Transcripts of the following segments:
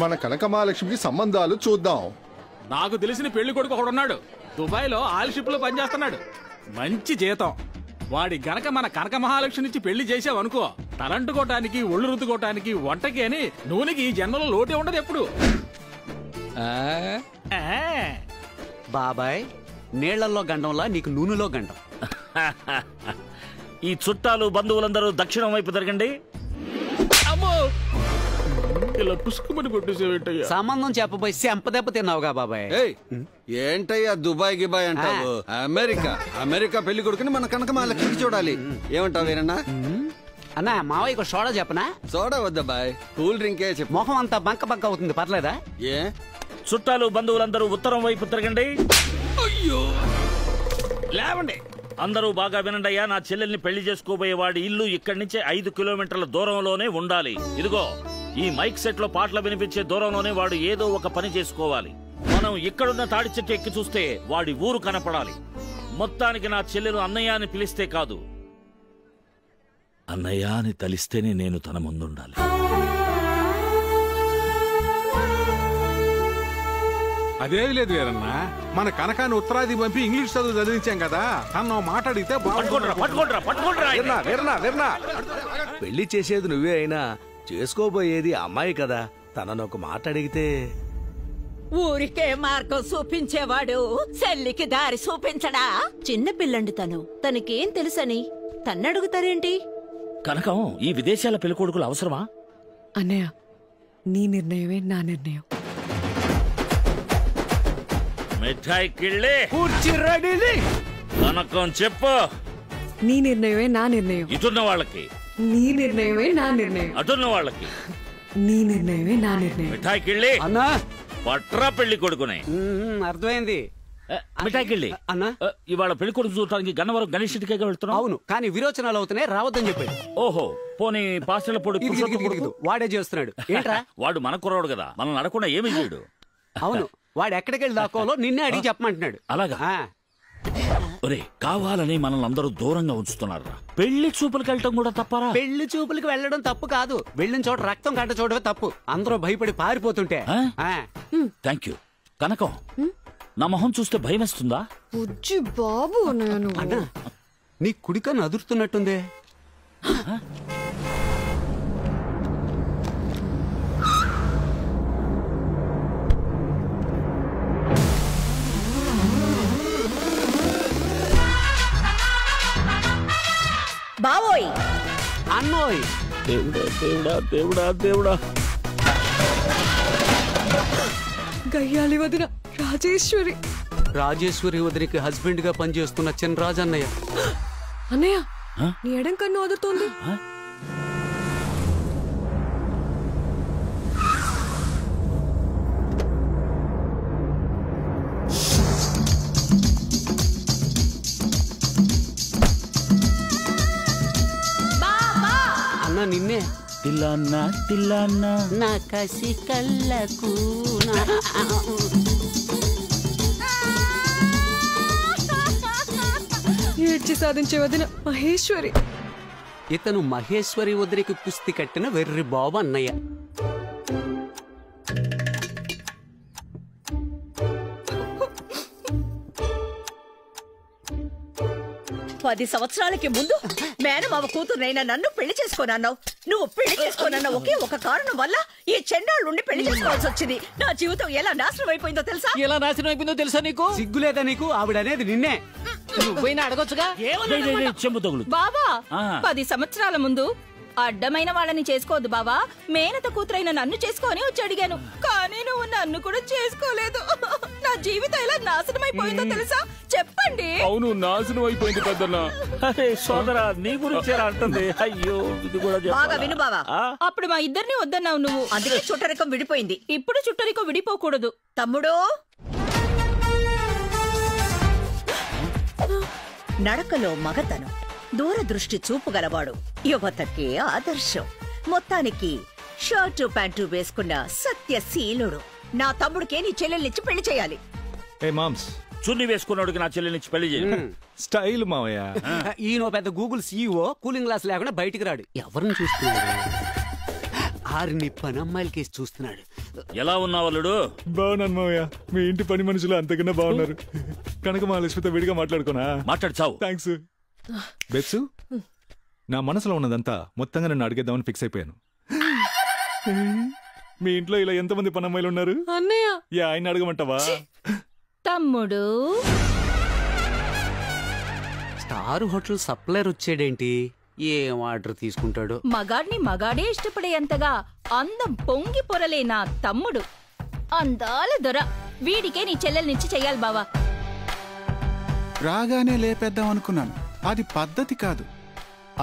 మన కనకమహాలక్ష్మికి సంబంధాలు చూద్దాం. నాకు తెలిసిన పెళ్లి కొడుకు ఒకడున్నాడు. దుబాయ్ లో ఆయిల్ షిప్ లో పనిచేస్తున్నాడు. మంచి జీతం. వాడి గనక మన కనక మహాలక్ష్మి నుంచి పెళ్లి చేసావనుకో, తలంటుకోవటానికి ఒళ్ళు రుద్దుకోవటానికి వంటకి అని నూనెకి ఈ జన్మలో లోటే ఉండదు ఎప్పుడు. బాబాయ్, నీళ్లలో గండంలా నీకు నూనెలో గండం. ఈ చుట్టాలు బంధువులందరూ దక్షిణం వైపు తిరగండి. అమ్మో, ఇలా పుష్కమని కొట్టేసేవేంటయ్యా? సంబంధం చెప్పబోయి చెంపదెబ్బ తిన్నావుగా బాబాయ్. ఏంటయ్యా దుబాయ్ గిబాయ్ అంటావు? అమెరికా పెళ్లి కొడుకుని మన కనకమహాలక్ష్మికి చూడాలి. ఏమంటావు వీరన్నా? అన్నా, మావయ్యకు సోడా చెప్పనా? సోడా వద్దా బాయ్, కూల్ డ్రింకే చెప్పు. మొహం అంతా బంక బంక అవుతుంది, పర్లేదా? ఏ చుట్టాలు బంధువులందరూ ఉత్తరం వైపు తిరగండి. అయ్యో, లేవండి. అందరూ బాగా వినండి అయ్యా. నా చెల్లెల్ని పెళ్లి చేసుకోబోయేవాడి ఇల్లు ఇక్కడి నుంచి 5 కిలోమీటర్ల దూరంలోనే ఉండాలి. ఇదిగో ఈ మైక్ సెట్ లో పాటలు వినిపించే దూరంలోనే వాడు ఏదో ఒక పని చేసుకోవాలి. మనం ఇక్కడున్న తాడి చెట్టు ఎక్కి చూస్తే వాడి ఊరు కనపడాలి. మొత్తానికి నా చెల్లెలు అన్నయ్య అని పిలిస్తే కాదు, అన్నయ్య అని తలిస్తేనే నేను తన ముందుండాలి. అదేవి లేదు వీరన్నా, మన కనకాన్ని ఉత్తరాది పంపి ఇంగ్లీష్ చదువు చదివించాం కదా. తను మాట్లాడితే పెళ్లి చేసేది నువ్వే అయినా చేసుకోబోయేది అమ్మాయి కదా. తనను ఒక మాట అడిగితే ఊరికే మార్గం చూపించేవాడు చెల్లికి దారి చూపించడా? చిన్నపిల్లండి తనకేం తెలుసని తన్నడుగుతారేంటి? కనకం, ఈ విదేశాల పెళ్లికొడుకులు అవసరమా? అన్నయ్య, నీ నిర్ణయమే నా నిర్ణయం. మిఠాయి కిళ్ళే కూర్చి రెడీ. కనకం చెప్పు. నీ నిర్ణయమే నా నిర్ణయం. ఇటున్న వాళ్ళకి నీ నిర్ణయమే నా నిర్ణయం. అటున్న వాళ్ళకి నీ నిర్ణయమే నా నిర్ణయం. మిఠాయి కిళ్ళి అన్నా, పట్రా పెళ్లి కొడుకునే. అర్థమైంది. మిఠాయి కిళ్ళి అన్నా, ఇవాళ పెళ్లి కొడుకు చూడటానికి గన్నవరం గణేష్ ఇంటికే వెళ్తున్నావు? అవును, కానీ విరోచనాలు అవుతున్నాయి, రావద్దని చెప్పాడు. ఓహో, పోనీ పాస్టర్ల పొడి వాడే చేస్తున్నాడు. ఏంట్రా? వాడు మన కుర్రాడు కదా, మనల్ని అడగకుండా ఏమి చేయడు. అవును, వాడు ఎక్కడికి వెళ్ళి దాకోలో నిన్నే అడిగి చెప్పమంటున్నాడు. అలాగా? ఒరే, కావాలని మనల్ని అందరూ దూరంగా ఉంచుతున్నారా? పెళ్లి చూపులకు వెళ్ళటం కూడా తప్పరా? పెళ్లి చూపులకు వెళ్ళడం తప్పు కాదు, వెళ్ళిన చోట రక్తం కంట చూడవే తప్పు. అందరూ భయపడి పారిపోతుంటే. Thank you. కనకం, నా మొహం చూస్తే భయం వేస్తుందా? బాబు, అన్నా, నీ కుడికన్ను అదురుతున్నట్టుందే. బావోయ్, అన్నోయ్, దేవుడా దేవుడా దేవుడా దేవుడా. గయ్యాలి వదిన రాజేశ్వరి. రాజేశ్వరి వదినికి హస్బెండ్ గా పనిచేస్తున్న చినరాజు అన్నయ్య. అన్నయ్య, నీ ఎడం కన్ను అదురుతోంది. అన్న నిన్నే. తిల్లన్నా తిల్లన్నా నా కసి కళ్ళకు ఏడ్చి సాధించే వదిన మహేశ్వరి. ఇతను మహేశ్వరి వదిలికి కుస్తీ కట్టిన వెర్రి బాబు అన్నయ్య. పది సంవత్సరాలకి ముందు మేనమావ కూతురునైనా నన్ను పెళ్లి చేసుకోనన్నావు. నువ్వు పెళ్లి చేసుకోనన్న ఒకే ఒక కారణం వల్ల ఈ చెండాళ్ళుండి పెళ్లి చేసుకోవాల్సి వచ్చింది. నా జీవితం ఎలా నాశనం అయిపోయిందో తెలుసా? ఎలా నాశనం అయిపోయిందో తెలుసా నీకు? సిగ్గులేదా నీకు? ఆవిడ అనేది నిన్నే. నువ్వైనా అడగొచ్చుగా. బాబా, 10 సంవత్సరాల ముందు అడ్డమైన వాళ్ళని చేసుకోవద్దు బావా, మేనత కూతురైన నన్ను చేసుకోని వచ్చి అడిగాను. కానీ నువ్వు నన్ను కూడా చేసుకోలేదు. నా జీవితం ఎలా నాశనం అయిపోయిందో తెలుసా? చెప్పండి. అవును, నాశనం అయిపోయింది పెద్దన్నా. సోదరా, నీ గురించి అంటుంది. అయ్యో, ఇది కూడా బాగా విను బావా. అప్పుడు మా ఇద్దరిని వద్దన్నావు నువ్వు, అందుకే చుట్టరికం విడిపోయింది. ఇప్పుడు చుట్టరికం విడిపోకూడదు. తమ్ముడు, నడకలో మగతనం, దూరదృష్టి చూపు గలవాడు, యువతకి ఆదర్శం. మొత్తానికి షర్టు ప్యాంటు వేసుకున్న సత్యశీలుడు నా తమ్ముడికే నీ చెల్లెల్నిచ్చి పెళ్లి చేయాలి. చున్ని వేసుకున్నాడుకి నా చెల్లెల్నిచ్చి పెళ్లి చేయాలి. స్టైల్ మావయ్య. ఈయన పెద్ద గూగుల్ CEO, కూలింగ్ గ్లాస్ లేకుండా బయటికి రాడు. ఎవరిని చూస్తున్నాడు? వారిని పనమ్మాయిల కేసు చూస్తున్నాడు. ఎలా ఉన్నావు అల్లుడు? బాగున్నాను మావయ్య. మీ ఇంటి పని మనుషులు అంతకన్నా బాగున్నారు. కనుక మా లక్ష్మితో విడిగా మాట్లాడుకోనా? మాట్లాడుచావు. థ్యాంక్స్ బెత్సు. నా మనసులో ఉన్నదంతా మొత్తంగా నన్ను అడిగేద్దామని ఫిక్స్ అయిపోయాను. మీ ఇంట్లో ఇలా ఎంతమంది పనమ్మాయిలు ఉన్నారు? అన్నయ్య. ఆయన అడగమంటావా? తమ్ముడు, స్టార్ హోటల్ సప్లైర్ వచ్చాడేంటి? ఏం ఆర్డర్ తీసుకుంటాడు? మగాడిని మగాడే ఇష్టపడేంతగా అందం పొంగి పొరలే నా తమ్ముడు. అందాల దొర. వీడికే నీ చెల్లెల్నిచ్చి చెయ్యాలి బావా. రాగానే లేపేద్దాం అనుకున్నాను. అది పద్ధతి కాదు.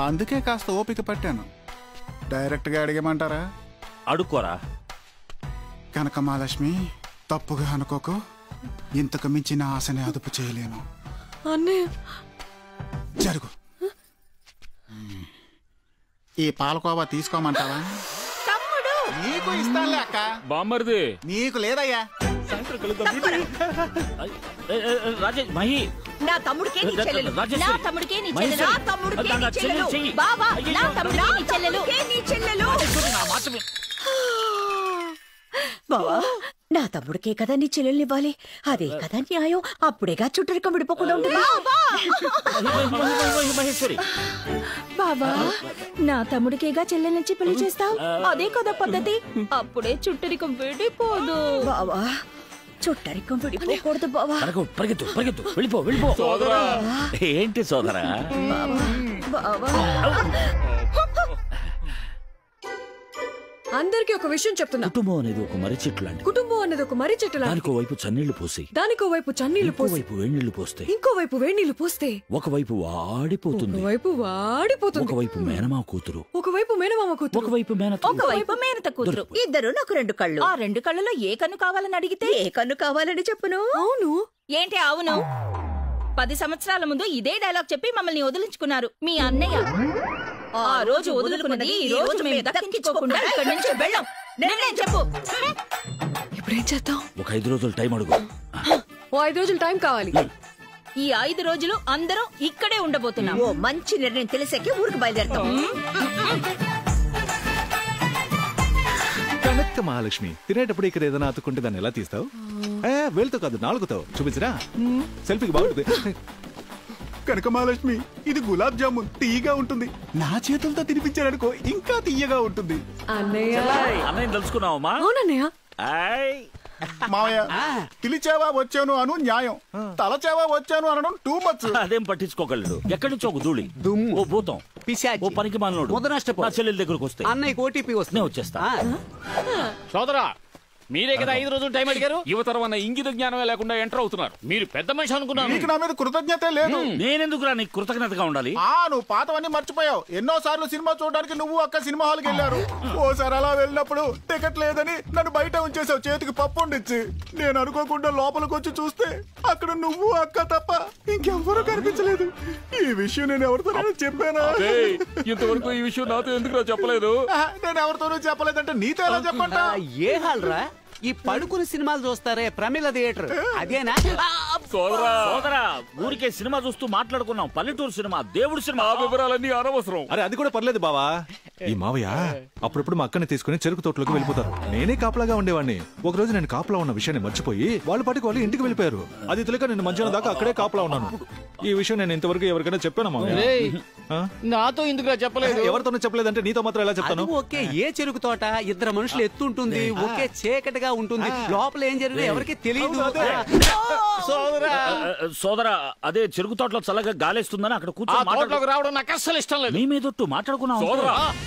అందుకే కాస్త ఓపిక పట్టాను. డైరెక్ట్ గా అడిగేమంటారా? అడుక్కోరా. కనక మహాలక్ష్మి, తప్పుగా అనుకోకు. ఇంతకు మించిన ఆశని అదుపు చేయలేను. జరుగు. ఈ పాలకోవా తీసుకోమంటావా? తమ్ముడు, నీకు ఇస్తానులే అక్క. బామ్మర్ది నీకు లేదయ్యా. రాజేష్, మహి, నా తమ్ముడికే నీ చెల్లెలు. నా తమ్ముడికే నీ చెల్లెలు. నా తమ్ముడికే నీ చెల్లెలు. చెయ్యి. బావా, నా తమ్ముడికే నీ చెల్లెలు. నీ చెల్లెలు. బావా, నా తమ్ముడికే కదా నీ చెల్లెల్నివ్వాలి. అదే కదా న్యాయం. అప్పుడేగా చుట్టరికం విడిపోకుండా ఉంటుంది. మహేశ్వరి, బావా, నా తమ్ముడికేగా చెల్లెల్నిచ్చి పెళ్లి చేస్తావు. అదే కదా పద్ధతి. అప్పుడే చుట్టరికం విడిపోదు. బావా, చుట్టరికం విడిపోకూడదు బావా. పరిగెత్తు పరిగెత్తు, వెళ్ళిపో వెళ్ళిపో. ఏంటి సోదరా? బావా, అందరికి ఒక విషయం చెప్తున్నా. కుటుంబం అనేది ఒక మర్రి చెట్టు లాంటి. కుటుంబం అనేది ఒక మర్రి చెట్టు లాంటి. దానికో వైపు చన్నీళ్లు పోసి, దానికో వైపు చన్నీళ్లు పోసి, వైపు వేణీళ్లు పోస్తే, ఇంకో వైపు వేణీళ్లు పోస్తే, ఒకవైపు వాడిపోతుంది, ఒకవైపు వాడిపోతుంది. ఒకవైపు మేనమా కూతురు, ఒకవైపు మేనమామ కూతురు, ఒకవైపు మేనత, ఒకవైపు మేనత కూతురు. ఇద్దరు నాకు 2 కళ్ళు. ఆ 2 కళ్ళలో ఏ కన్ను కావాలని అడిగితే ఏ కన్ను కావాలని చెప్పును. అవును. ఏంటి అవును? 10 సంవత్సరాల ముందు ఇదే డైలాగ్ చెప్పి మమ్మల్ని వదిలించుకున్నారు మీ అన్నయ్య. ఆ రోజు వదులుకున్నది ఈ రోజు మేము దక్కించుకోకుండా ఇక్కడి నుంచి వెళ్ళాం. నిర్ణయం చెప్పు. ఇప్పుడేం చేద్దాం? ఒక 5 రోజులు టైం అడుగు. ఓ 5 రోజులు టైం కావాలి. ఈ 5 రోజులు అందరం ఇక్కడే ఉండబోతున్నాం. ఓ మంచి నిర్ణయం తెలిసాకే ఊరికి బయలుదేరుతాం. కనక మహాలక్ష్మి, తినేటప్పుడు ఇక్కడ ఏదైనా అతుకుంటే దాన్ని ఎలా తీస్తావు? వేలుతో కాదు, నాలుగుతో. చూపించరా? సెల్ఫీకి బాగుంటుంది. కనక మహాలక్ష్మి, ఇది గులాబ్ జామున్. తీయగా ఉంటుంది. నా చేతులతో తినిపించారనుకో ఇంకా తీయగా ఉంటుంది. అన్నయ్య తెలుసుకున్నావమ్మా? అవునన్నయ్య. మావయ్య, పిలిచావా వచ్చాను అను న్యాయం. తలచావా వచ్చాను అనడం టూ మచ్. అదేం పట్టించుకోగలడు. ఎక్కడి నుంచి ఒక ధూళి, ఓ భూతం, పిశాచి, ఓ పనికి మాలినోడు ముదనష్టపో నా చెల్లెల దగ్గరకు వస్తే అన్నయ్యకి ఓటీపీ వస్తే వచ్చేస్తా. సోదరా, మీరే కదా 5 రోజులు టైం అడిగారు. యువతరం అన్న ఇంగిత జ్ఞానమే లేకుండా ఎంటర్ అవుతున్నారు. మీరు పెద్ద మనిషి అనుకున్నాను. నీకు నా మీద కృతజ్ఞత లేదు. నేనెందుకురా నీకు కృతజ్ఞతగా ఉండాలి? నువ్వు పాతవన్నీ మర్చిపోయావు. ఎన్నో సార్లు సినిమా చూడడానికి నువ్వు అక్క సినిమా హాల్కి వెళ్ళారు. ఓసారి అలా వెళ్ళినప్పుడు టికెట్ లేదని నన్ను బయట ఉంచేసావు, చేతికి పప్పు ఉండిచ్చి. నేను అనుకోకుండా లోపలికి వచ్చి చూస్తే అక్కడ నువ్వు అక్క తప్ప ఇంకెవ్వరూ కనిపించలేదు. ఈ విషయం నేను ఎవరితోనైనా చెప్పానా? ఇంతవరకు ఈ విషయం నాతో ఎందుకు చెప్పలేదు? నేను ఎవరితోనూ చెప్పలేదంటే నీతో ఎలా చెప్పంట? ఏ హాల్ రా? ఈ పడుకుని సినిమాలు చూస్తారే ప్రమిళ థియేటర్ అదేనా? సోదరా, ఊరికే సినిమా చూస్తూ మాట్లాడుకున్నాం. పల్లెటూరు సినిమా, దేవుడు సినిమా. ఆ వివరాలన్నీ అనవసరం. అరే అది కూడా పర్లేదు బావా. ఈ మావయ్య అప్పుడప్పుడు మా అక్కని తీసుకుని చెరుకు తోటలోకి వెళ్ళిపోతారు. నేనే కాపలాగా ఉండేవాడిని. ఒక రోజు నేను కాపలా ఉన్న విషయాన్ని మర్చిపోయి వాళ్ళ పాటికి వాళ్ళు ఇంటికి వెళ్ళిపోయారు. అది తెలియక నేను మధ్యాహ్నం దాకా అక్కడే కాపలా ఉన్నాను. ఈ విషయం నేను ఇంతవరకు ఎవరికైనా చెప్పాను మావయ్య? నాతో ఎందుకు చెప్పలేదు? ఎవరితోనూ చెప్పలేదంటే నీతో మాత్రం ఎలా చెప్తాను? ఓకే, ఏ చెరుకు తోట, 2 మనుషులు ఎత్తుంటుంది, ఒకే చీకటిగా ఉంటుంది, లోపల ఏం జరిగిందో ఎవరికి తెలియదు. సోదరా, అదే చెరుకు తోటలో చల్లగా గాలేస్తుందని అక్కడ కూర్చొని రావడం నాకు అస్సలు ఇష్టం లేదు. మీ మీదొట్టు మాట్లాడుకున్నాం.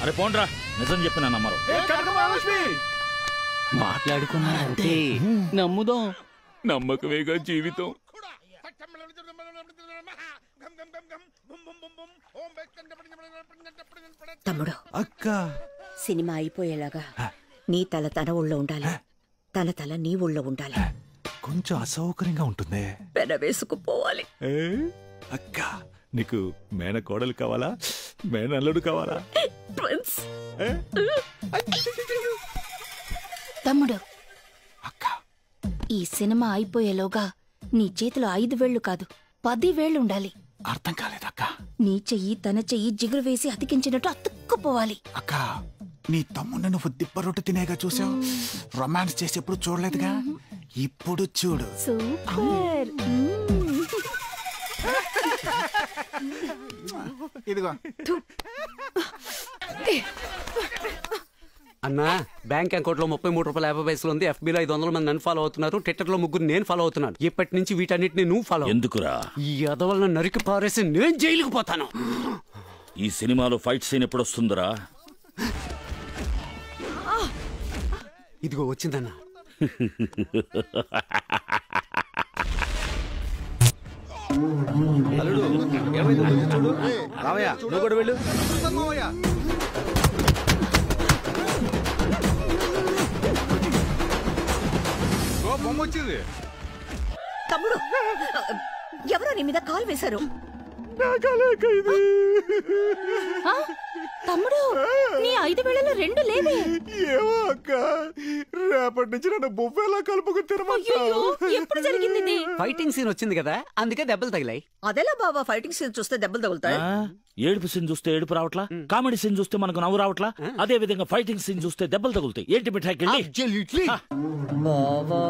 అరే పోండ్రా, నిజం చెప్పిన నమ్మరు. మాట్లాడుకున్నారంటే నమ్ముదాం. నమ్మకమేగా జీవితం. తమ్ముడు, అక్క, సినిమా అయిపోయేలాగా నీ తల తన ఊళ్ళో ఉండాలి, తన తల నీ ఊళ్ళో ఉండాలి. కొంచెం అసౌకర్యంగా ఉంటుంది. పెన వేసుకుపోవాలి. అక్క, నీకు మేన కోడలు కావాలా, మేనల్లుడు కావాలా? తమ్ముడు, ఈ సినిమా అయిపోయేలోగా నీ చేతిలో 5 వేళ్లు కాదు 10 వేళ్లు ఉండాలి. అర్థం కాలేదక్క. నీ చెయ్యి తన చెయ్యి జిగురు వేసి అతికించినట్టు అతుక్కుపోవాలి. అక్క, నీ తమ్ముడిని నువ్వు దిబ్బ రొట్టె తినేగా చూసావు, రొమాన్స్ చేసి ఎప్పుడు చూడలేదుగా, ఇప్పుడు చూడు. సూపర్. ఇదిగో అన్నా, బ్యాంక్ అకౌంట్ లో 33.50 ఉంది. FB లో 500 మంది నన్ను ఫాలో అవుతున్నారు. ట్విట్టర్ లో 3 నేను ఫాలో అవుతున్నాను. ఇప్పటి నుంచి వీటన్నిటిని నువ్వు ఫాలో. ఎందుకురా? ఈ అదవలను నరికి పారేసి నేను జైలుకు పోతాను. ఈ సినిమాలో ఫైట్ సీన్ ఎప్పుడు వస్తుందిరా? ఇదిగో వచ్చిందన్నా. అల్లుడు ఏమైంది చూడు. రావయ్య, నువ్వు కూడా వెళ్ళు. బొమ్మ వచ్చింది. తమ్ముడు, ఎవరో నీ మీద కాల్ వేశారు. తమ్ముడు, నీ 5 వేళలో 2 లేవే. ఏమో అక్క, రేపటి నుంచి నన్ను బొబ్బేలా కలుపుకు తిరమంటావు. ఎప్పుడు జరిగింది ఇది? ఫైటింగ్ సీన్ వచ్చింది కదా, అందుకే దెబ్బలు తగిలాయి. అదెలా బావా ఫైటింగ్ సీన్ చూస్తే దెబ్బలు తగులుతాయి? ఏడుపు సీన్ చూస్తే ఏడుపు రావట్లా, కామెడీ సీన్ చూస్తే మనకు నవ్వు రావట్లా, అదే విధంగా ఫైటింగ్ సీన్ చూస్తే దెబ్బలు తగులుతాయి. ఏంటి మిఠాయికి బావా